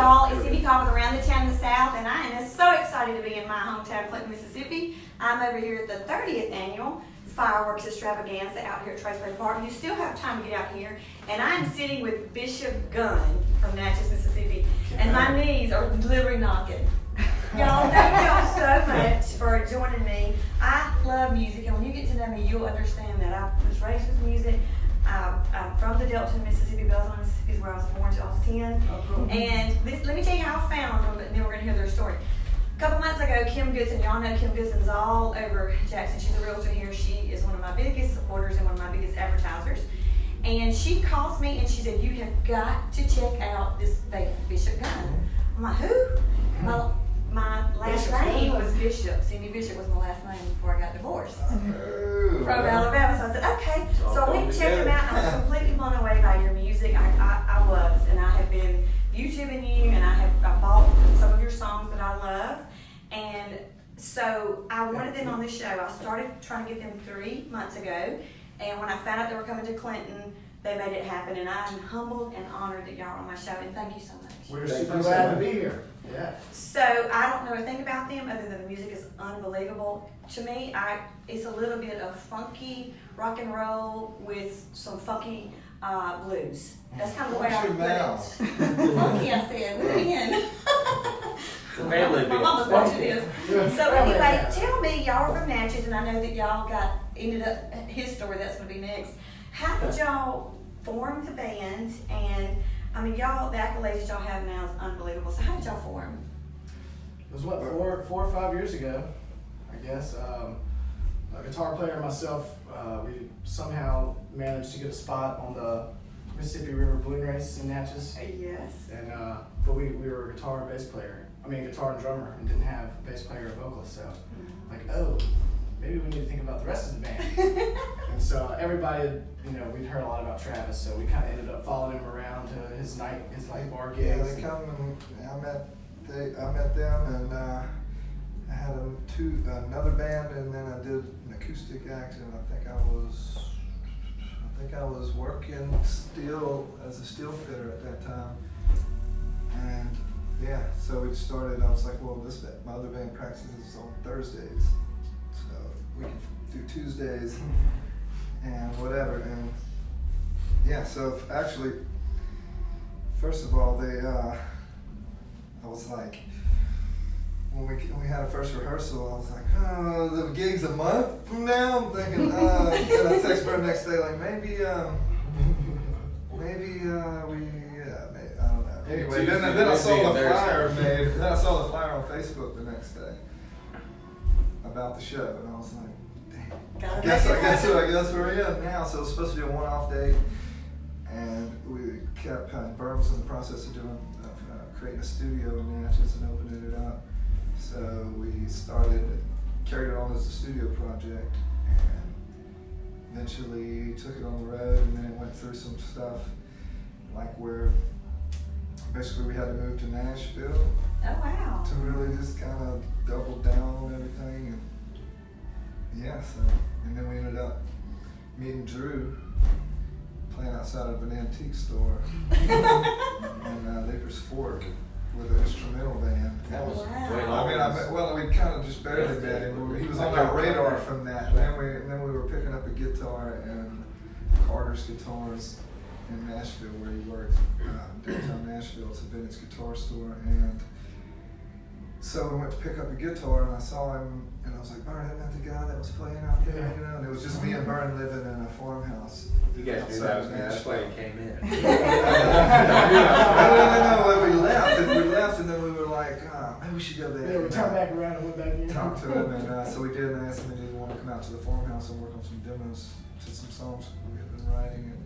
y'all, it's Cindy Cobb with Around the Town in the South, and I am so excited to be in my hometown, Clinton, Mississippi. I'm over here at the 30th Annual Fireworks Extravaganza out here at Crye-Leike Park. You still have time to get out here, and I'm sitting with Bishop GUNN from Natchez, Mississippi, and my knees are literally knocking. Y'all, thank y'all so much for joining me. I love music, and when you get to know me, you'll understand that I was raised with music. I'm from the Delta, Mississippi. Belzon, Mississippi is where I was born until I was 10. Oh, cool. And let me tell you how I found them, and then we're going to hear their story. A couple months ago, Kim Goodson, y'all know Kim Goodson's all over Jackson. She's a realtor here. She is one of my biggest supporters and one of my biggest advertisers. And she calls me and she said, "You have got to check out this Bishop GUNN." I'm like, "Who?" My last name was Bishop. Cindy Bishop was my last name before I got divorced from Alabama. So I said, okay. So I went and checked him out. I was completely blown away by your music. I was, and I have been YouTubing you, and I bought some of your songs that I love. And so I wanted them on this show. I started trying to get them 3 months ago, and when I found out they were coming to Clinton, they made it happen, and I'm humbled and honored that y'all are on my show, and thank you so much. We're super glad to be here. Yeah. So I don't know a thing about them other than the music is unbelievable. To me, it's a little bit of funky rock and roll with some funky blues. That's kind of the way I would put it. Funky, I said. Look again. Family my mama's watching this. So anyway, tell me, y'all are from Natchez, and I know that y'all ended up his story. That's going to be next. How did y'all form the band? And I mean, y'all, the accolades y'all have now is unbelievable. So how did y'all form? It was what, four or 5 years ago, I guess. A guitar player and myself, we somehow managed to get a spot on the Mississippi River Balloon Race in Natchez. Yes. And but we were a guitar and bass player. Guitar and drummer, and didn't have a bass player or vocalist. So, maybe we need to think about the rest of the band. And so everybody, we'd heard a lot about Travis, so we kind of ended up following him around to his night bar gigs. Yeah, they come and I met them, and I had another band, and then I did an acoustic act, and I think I was working still as a steel fitter at that time. And yeah, so we started. I was like, well, my other band practices on Thursdays, so we can do Tuesdays and whatever. And yeah, so actually, first of all, I was like, when we had a first rehearsal, I was like, oh, the gig's a month from now. I'm thinking, and I text her the next day, like, maybe I don't know. Anyway, then I saw the flyer made. Then I saw the flyer on Facebook the next day about the show, and I was like, dang. I guess we're in now. So it was supposed to be a one-off date, and we kept Burn was in the process of creating a studio in Natchez and opening it up. So we carried it on as a studio project, and eventually took it on the road, and then it went through some stuff, like where basically we had to move to Nashville. Oh, wow. To really just kind of double down on everything, and and then we ended up meeting Drew, playing outside of an antique store in Lakers Fork with an instrumental band. That was we kind of just barely met him. He was on our radar from that. And then we were picking up a guitar and Carter's Guitars in Nashville, where he worked, downtown Nashville. It's a vintage guitar store, and so we went to pick up a guitar, and I saw him, and I was like, "Burn, isn't that the guy that was playing out there?" And it was just me and Burn living in a farmhouse. You guys knew that was good. That's why you came in. No. We left, and then we were like, maybe we should go there. Yeah, we turned back around and went back in. Talk to him, and so we did, and I asked him if he didn't want to come out to the farmhouse and work on some demos to some songs we had been writing.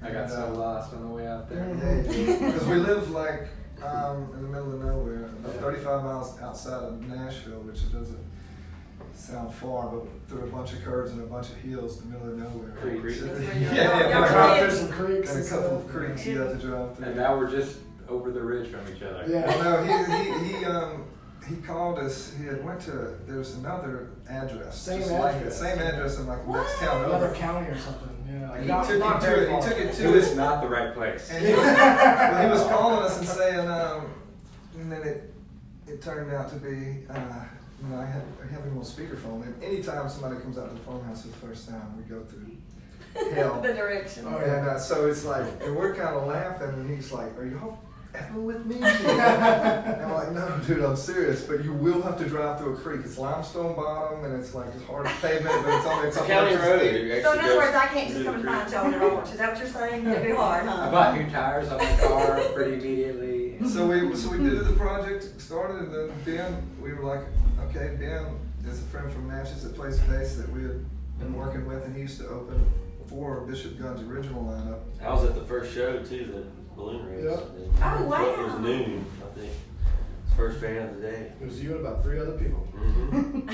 I got so lost on the way out there. Because we live like in the middle of nowhere, about 35 miles outside of Nashville, which doesn't sound far, but through a bunch of curves and a bunch of hills in the middle of nowhere. Creeks. Drive through some creeks and a couple of creeks you have to drive through. And now we're just over the ridge from each other. Yeah. Well, no, he called us. There's another address. Same address in like the next town over. Another county or something. Yeah. He took it to It's not the right place. And he was calling us and saying, then it turned out to be, you know, I have him on speakerphone, and anytime somebody comes out to the farmhouse for the first time, we go through hell. The directions. And so it's like, and we're kind of laughing, and he's like, "Are y'all effing with me?" And I'm like, "No, dude, I'm serious. But you will have to drive through a creek. It's limestone bottom, and it's like it's hard pavement, but it's only It's a county road. So in other words, I can't just come and find y'all in the orange. Is that what you're saying? It'd be hard, huh? I bought new tires on my car pretty immediately. So we did the project, started, and then Ben, we were like, okay, Ben is a friend from Natchez that plays bass that we had been working with, and he used to open for Bishop GUNN's original lineup. I was at the first show too, the balloon race. Yep. Oh, wow. It was noon, I think. First band of the day. It was you and about 3 other people. Mm-hmm.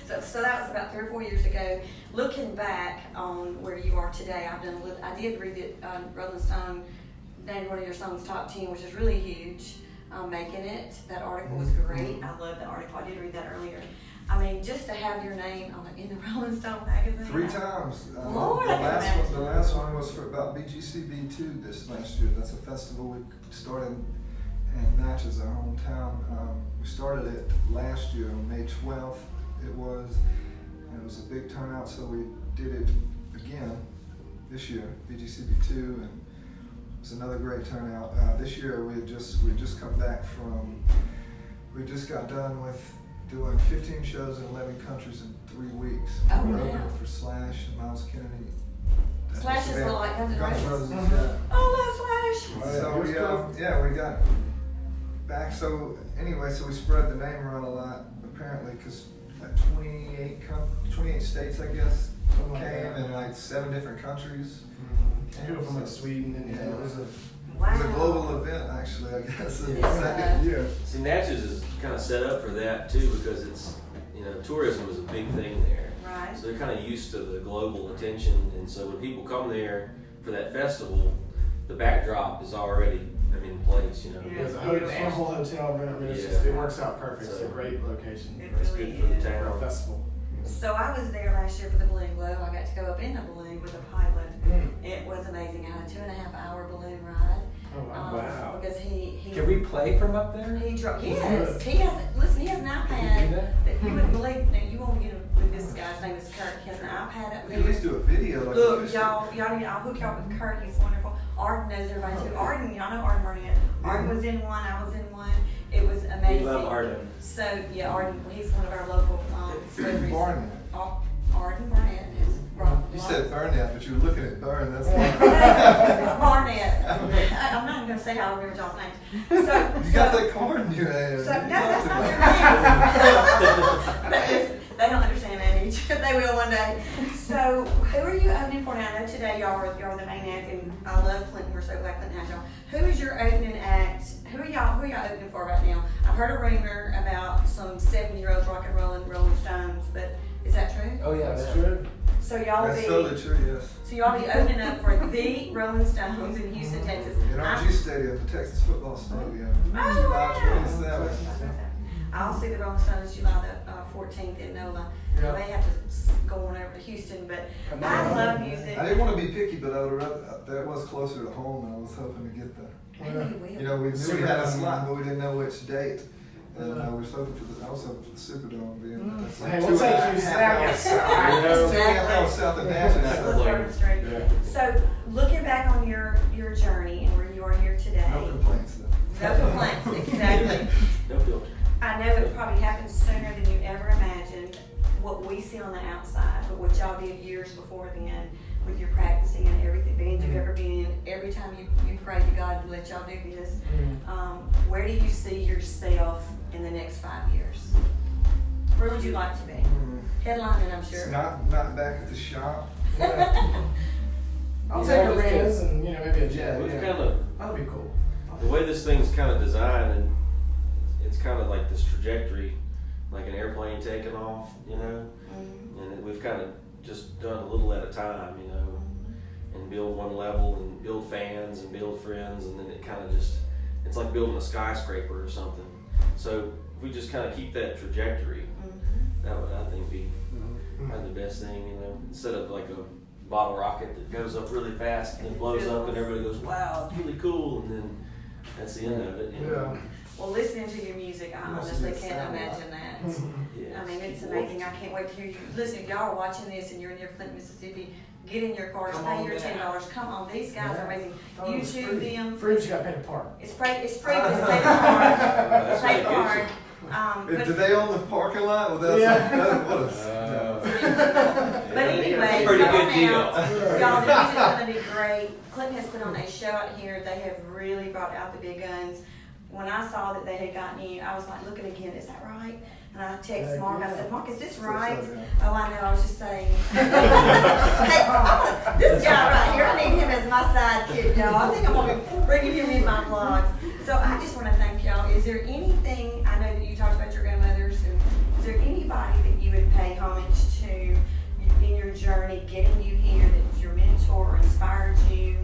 So that was about 3 or 4 years ago. Looking back on where you are today, I did read that Rolling Stone named one of your songs top 10, which is really huge. Making it. That article was great. I love that article. I did read that earlier. I mean, just to have your name in the Rolling Stone magazine. 3 times. Lord, the I can imagine. last one was for about BGCB2 this last year. That's a festival we started in Natchez, our hometown. We started it last year on May 12th. It was a big turnout, so we did it again this year, BGCB2, and it was another great turnout. This year we just come back from, we just got done with doing 15 shows in 11 countries in 3 weeks. Oh, We're wow. opening for Slash and Miles Kennedy. Slash is like Guns N' Roses. Yeah. Oh, love Slash. So we got back. So anyway, so we spread the name around a lot, apparently, because 28 states, I guess, Something like came that. in like 7 different countries. People from like Sweden and Yeah, it was a Wow. global event, actually, I guess, in the Yes, second year. See, Natchez is kind of set up for that too, because it's, tourism is a big thing there. Right. So they're kind of used to the global attention, and so when people come there for that festival, the backdrop is already, in place, Yeah. There's the Annual Hotel, it works out perfect. It's a great location. It It's really good for the is. for town. a festival. So I was there last year for the balloon glow. I got to go up in the balloon with a pilot. It was amazing. I had a 2.5-hour balloon ride. Oh, wow. Wow. Because he Can we play from up there? He drove. Let's do Yes, it. he has. Listen, he has an Can iPad you do that? you wouldn't believe. Now you won't get with this guy's name is Kurt. He has an iPad up We at least there. do a video. Like Look, this. y'all need. I'll hook y'all with Kurt. He's wonderful. Arden knows everybody too. Arden, y'all know Arden Burnett. Arden was in one. I was in one. It was We amazing. love Arden. So yeah, Arden. He's one of our local celebrities. Barnett. Arden Burnett has brought. You said Burnett, but you were looking at Burn. That's Barnett. I'm not even going to say how I remember y'all's names. So, You got that card in your hand. So, no, You that's talked not your name. They don't understand that each. They will one day. So, who are you opening for now? I know today y'all are the main act, and I love Clinton. We're so glad Clinton has y'all. Who is your opening act? Who are y'all opening for right now? I've heard a rumor about some 70-year-olds rock and rolling Rolling Stones, but is that true? Oh yeah, That's true. So y'all That's be totally true, yes. so y'all be opening up for the Rolling Stones in Houston, Texas. In RG Stadium, the Texas football stadium. Oh, July wow. 27th. I'll see the Rolling Stones July the 14th at NOLA. Yeah. I may have to go on over to Houston, but I love music. I didn't want to be picky, but I would rather, that was closer to home, and I was hoping to get the. Maybe we will. You know, we knew we Superdome. had a slot, but we didn't know which date. And I was hoping for the Superdome being. That's like Hey, 2 we'll take and a you half snack. hours. 2.5 hours south of Natchez. Let's learn it straight. Yeah. So, looking back on your journey and where you are here today, No complaints though. no complaints, exactly. No filter. I know it probably happened sooner than you ever imagined, what we see on the outside, but what y'all did years before then with your practicing and everything, band you've ever been in, every time you pray to God to let y'all do this, where do you see yourself in the next 5 years? Where would you like to be? Headlining, I'm sure. It's not back at the shop. I'll take a Riz and maybe a jet. We've Yeah. kind of, That'll be cool. the way this thing's kind of designed, and it's kind of like this trajectory, like an airplane taking off, and we've kind of just done a little at a time, and build one level and build fans and build friends, and then it kind of just, it's like building a skyscraper or something. So if we just kind of keep that trajectory, that would, I think, be kind of the best thing, instead of like a bottle rocket that goes up really fast and then blows up and everybody goes, wow, it's really cool, and then that's the end of it. Yeah. Well, listening to your music, I honestly can't imagine that. Yes. I mean, it's amazing. I can't wait to hear you. Listen, if y'all are watching this and you're near Clinton, Mississippi, get in your cars, Come pay on your down. $10. Come on, these guys are amazing. Thought it was YouTube free. them. Free, but you got to pay to park. It's free, but it's paid hard. That's It's paid what it hard. gives But Did they own the parking lot? Well, that's Yeah. what But anyway, Pretty come good on deal. out. Y'all, the music's gonna be great. Clinton has put on a show out here. They have really brought out the big guns. When I saw that they had gotten you, I was like, looking again, is that right? And I texted Mark, I said, Mark, is this right? Oh, I know, I was just saying. Hey, this guy right here, I need him as my sidekick, y'all. I think I'm gonna be bringing him in my vlogs. So I just wanna thank y'all. Is there anything, I know that you talked about your grandmothers, and is there anybody that you would pay homage to in your journey, getting you here, that your mentor inspired you?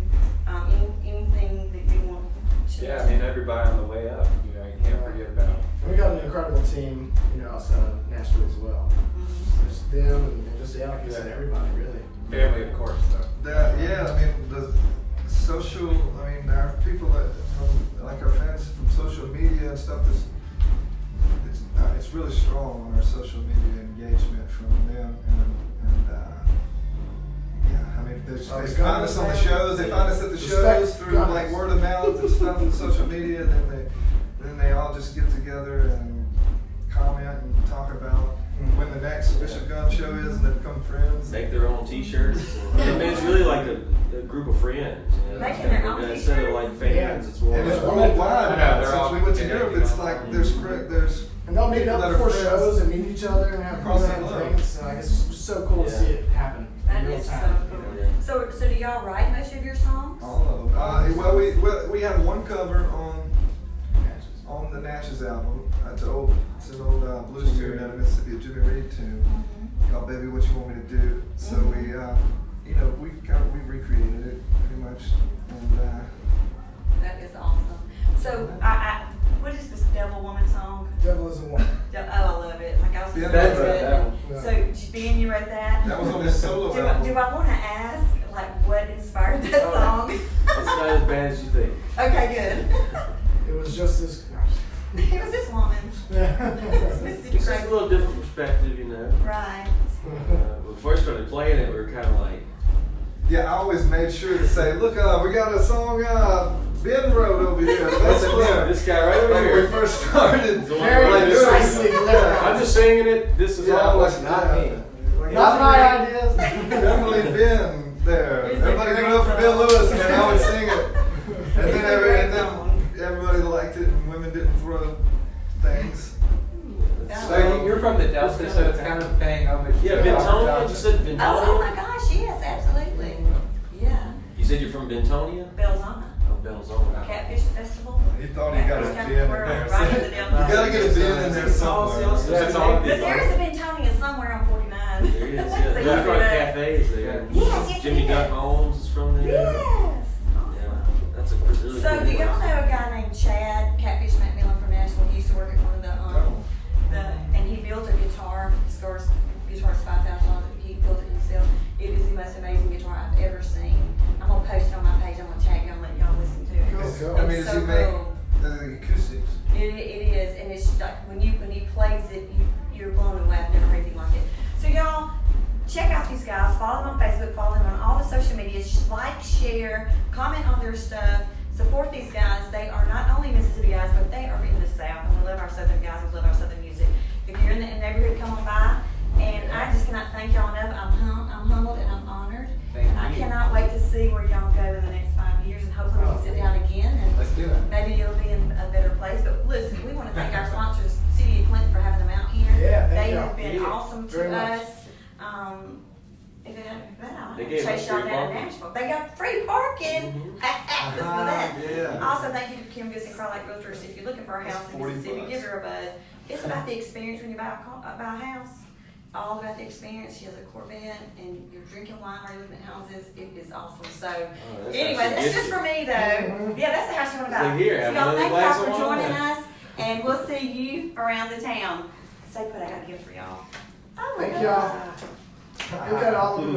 Anything that you want to? Yeah, I mean, everybody on the way up, you know, you can't forget about. And we got an incredible team, you know, outside of Nashville as well. There's them and just, yeah, like you said, everybody really. Family, of course, though. Yeah, I mean, the social, I mean, our people that, from, like our fans from social media and stuff, it's really strong on our social media engagement from them. And yeah, I mean, they find us on the shows, they find us at the shows through like word of mouth and stuff and social media, then they all just get together and comment and talk about when the next Bishop GUNN show is, and they become friends. Make their own T-shirts. I mean, it's really like a group of friends. You know? Making their own Instead of like fans, it's more. And it's like- worldwide. Yeah, they're all Since we went to connected Europe, it's online. like there's And they'll meet people up that are before friends. shows and meet each other and have Across the fun and globe. drinks. And like, it's so cool to Yeah. see it happen That in real is so time. cool. You know? Yeah. So do y'all write most of your songs? all of them. Well, we have one cover on the Natchez album. It's an old blues tune out of Mississippi, a Jimmy Reed tune called "Baby What You Want Me to Do." So we, you know, we recreated it pretty much, and That is awesome. So what is this Devil Woman song? Devil is a woman. Oh, I love it. Like I was Yeah, Ben wrote that one. Yeah. So Ben, you wrote that? that was on his solo Do album. I want to ask like what inspired that Oh. song? It's not as bad as you think. Okay, It was just this. good. It was this woman. Mississippi It's just a little different perspective, you know. Right. When we first started playing it, we were kind of like, Yeah, I always made sure to say, look, we got a song Ben wrote over here. That's this guy right over Like when we here. first started. Very like, precisely delivered. I'm just singing it. This is Yeah, all. like, not me. Not my ideas. Definitely Ben there. It's a Everybody great grew up for Ben song. Lewis, and then I would sing it. And It's then, a great then song. everybody liked it, and women didn't throw things. So you're from the Delta, so it's kind of paying homage. Yeah, to Bentonia. Albert You said Johnson. Oh Bentonia. my gosh, yes, absolutely. Yeah. You said you're from Bentonia? Belzona. Oh, Belzona. Catfish Festival. He thought he got a Catfish Ben in World, there. right in the You downtown. gotta get a Ben in there somewhere. That's all. But there is a Bentonia somewhere on 49. There is, yeah. So There's you front do that. cafes there. Yes, Jimmy yes. Duck Holmes is from there. Yes. Yeah, that's a really So cool do y'all place. know a guy named Chad Catfish McMillan from Nashville? He used to work at one of and he built a guitar. His first guitar is $5,000. He built it himself. It is the most amazing guitar I've ever seen. I'm gonna post it on my page. I'm gonna tag y'all and let y'all listen to it. Cool. I mean, It's does so he make cool. the acoustics? It is, and it's like when he plays it, you're blown away. I've never heard anything like it. So y'all, check out these guys. Follow them on Facebook. Follow them on all the social medias. Like, share, comment on their stuff. Support these guys. They are not only Mississippi guys, but they are in the South, and we love our Southern guys. We love our Southern music. If you're in the neighborhood, come on by. And I just cannot thank y'all enough. I'm humbled and I'm honored. Thank And I you. cannot wait to see where y'all go in the next 5 years, and hopefully we can sit down again and Let's do it. maybe it'll be in a better place. But listen, we want to thank our sponsors, City of Clinton, for having them out here. Yeah, thank They y'all. have been Yeah, awesome very to much. us. If it hadn't been out, They I'd gave us chase y'all free down to parking. Nashville. They got free parking. Listen to that. Yeah. Also, thank you to Kim Goodson, Crye-Leike Realtors. If you're looking for a house in $40 Mississippi, bucks. give her a buzz. It's about the experience when you buy a house. All about the experience. She has a Corvette, and you're drinking wine while you're looking at houses. It is awesome. So, Oh, that's anyway, actually that's good. just for me, though. Yeah, that's the house you want to buy. So here, So have y'all, another thank glass y'all of for wine. joining us, and we'll see you around the town. Say, put, I got a gift for y'all. Oh my Thank God. y'all. Look at all of us.